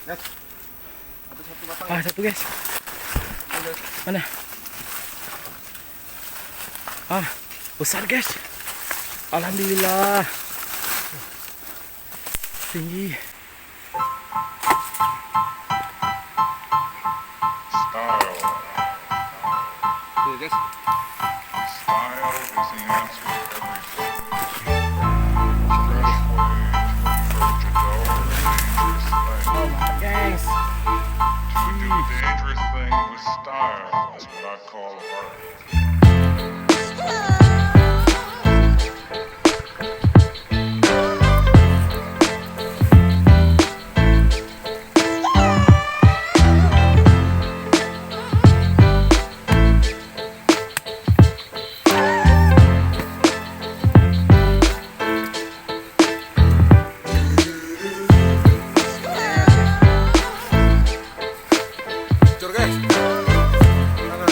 Guys, ada satu batang. Ah, satu guys. Mana? Ah, besar guys. Alhamdulillah. Tinggi. Tuh guys. Style is the answer to everything. Guys. To do dangerous things with style is what I call art. Cur guys. Mana?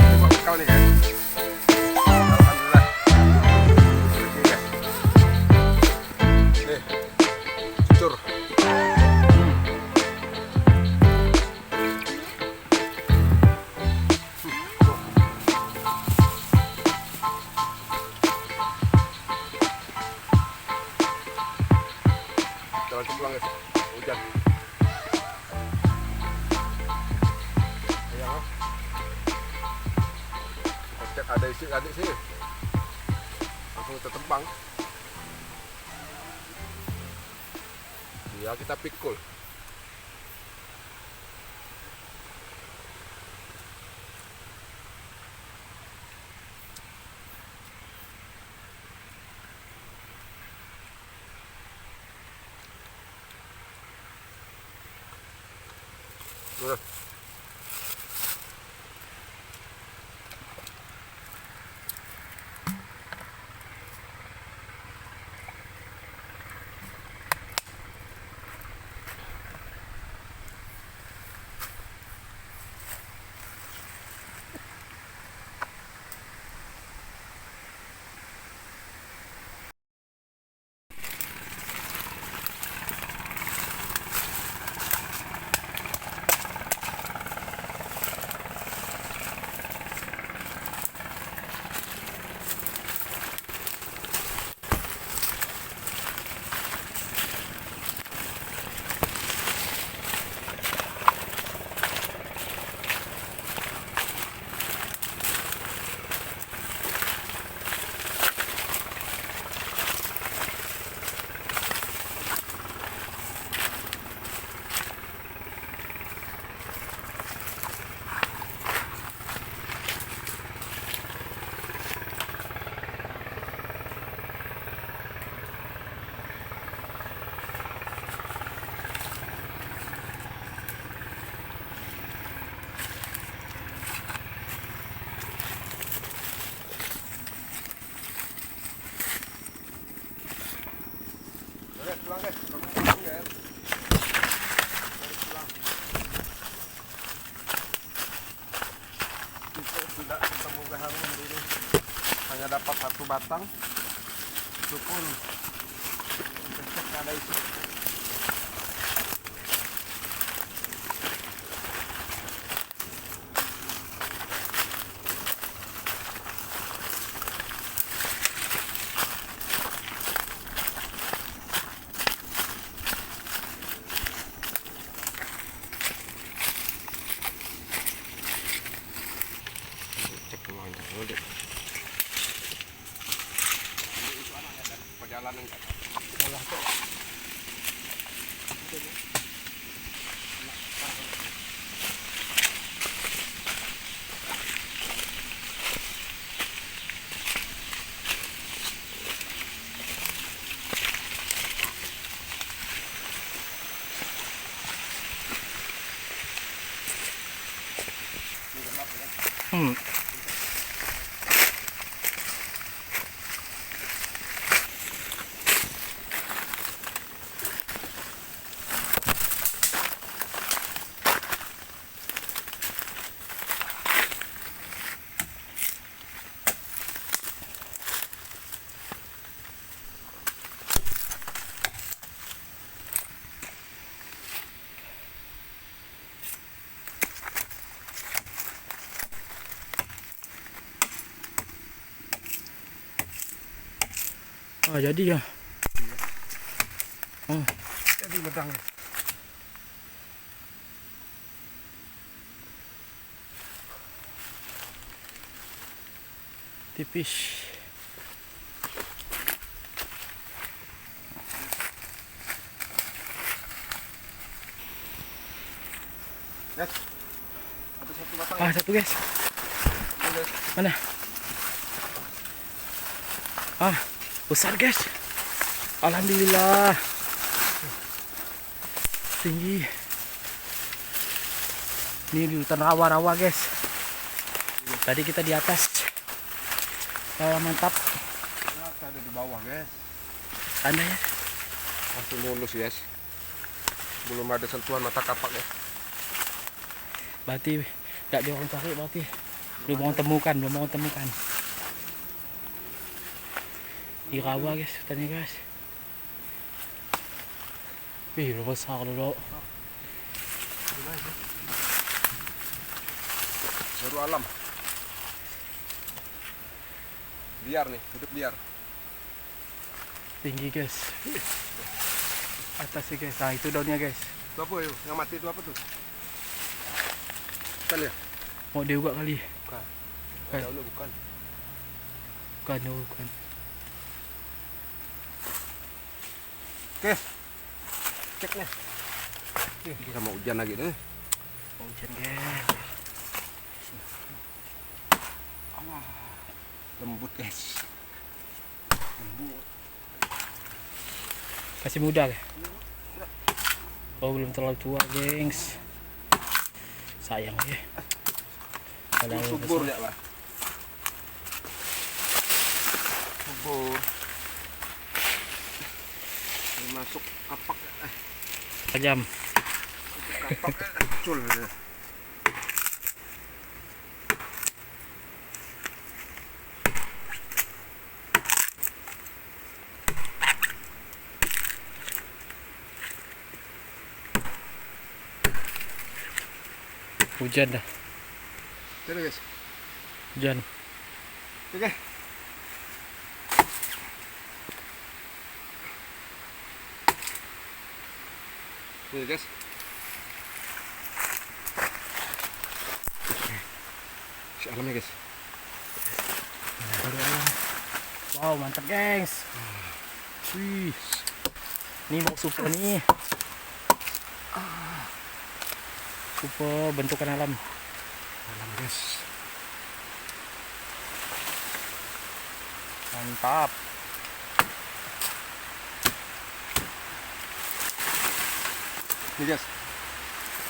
Tengok kau nih guys. Alhamdulillah. Oke guys. Nih. Cur. Kita langsung pulang guys. Hujan. Cek ada isi adik sini, langsung kita tembang. Ya kita pikul. Udah. Oke, pulang guys. Pulang ya. Pulang. Kita sudah ketemu gahang hari ini. Hanya dapat satu batang. Itu pun cek ada isi. Perjalanan Ah, jadi ya. Oh, Jadi medang. tipis. Guys. Ada satu batang. Ah, satu guys. Ini, guys. Mana? Ah, besar guys. Alhamdulillah. Tinggi. Ini di hutan rawa-rawa guys. Tadi kita di atas. Mantap. Ternyata ada di bawah, guys. Anda ya. Masih mulus, guys. Belum ada sentuhan mata kapak, ya. Berarti gak dia orang cari berarti. Belum mau temukan, belum mau temukan. Di rawa guys, hutannya guys. Wih, udah besar loh. Baru alam. Liar nih, hidup liar. Tinggi guys. Atasnya guys. Nah, itu daunnya guys. Itu apa yuk? Yang mati itu apa tuh? Bukan ya? Mau dia juga kali. Bukan. Bukan. Daunnya bukan. Bukan, oh, bukan. Oke. Ceknya. Kita mau hujan lagi nih. Mau hujan guys. Lembut, guys. Lembut. Masih muda ya? Oh, belum terlalu tua, gengs. Sayang ya. Padahal Subur besar. ya, Pak. Subur. Ini masuk kapak. Tajam. Kapak cul. Hujan dah. Oke, guys. Hujan. Oke. Ini, guys. Si alamnya, guys. Wow, mantap, gengs. Wih. Ini mau super nih. Super bentukan alam. Alam, guys. Mantap. Ini, guys.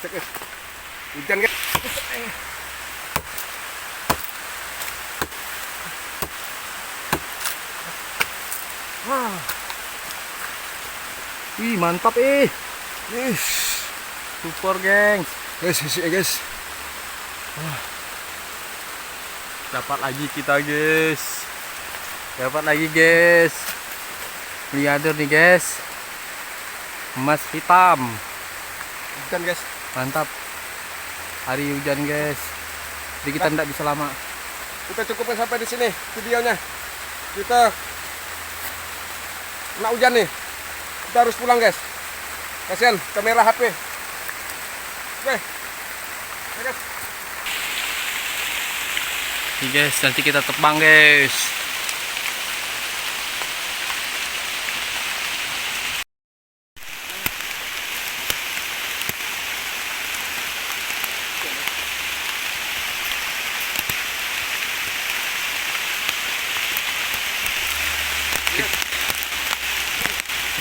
Cek, guys. Hujan, guys. Wih, mantap eh. Yes. Super, gengs. Guys, guys. Dapat lagi kita, guys. Dapat lagi, guys. Miliader nih, guys. Emas hitam. Hujan, guys. Mantap. Hari hujan, guys. Jadi kita tidak bisa lama. Kita cukupkan sampai di sini videonya. Kita kena hujan nih. Kita harus pulang, guys. Kasihan kamera HP. Oke. Ya, guys. Nih, guys, nanti kita tebang, guys.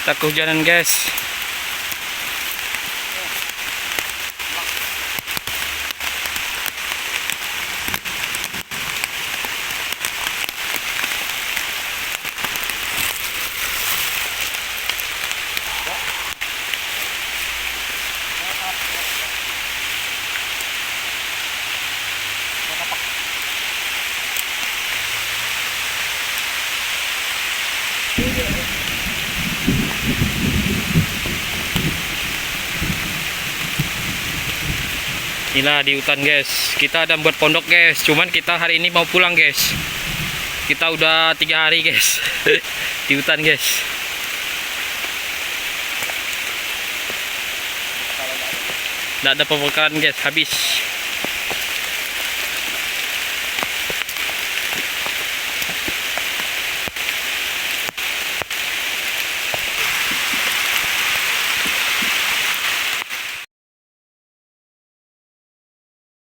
Kita kehujanan, guys. Inilah di hutan, guys. Kita ada buat pondok, guys. Cuman kita hari ini mau pulang, guys. Kita udah 3 hari guys di hutan guys. Nggak ada pembakaran guys, habis.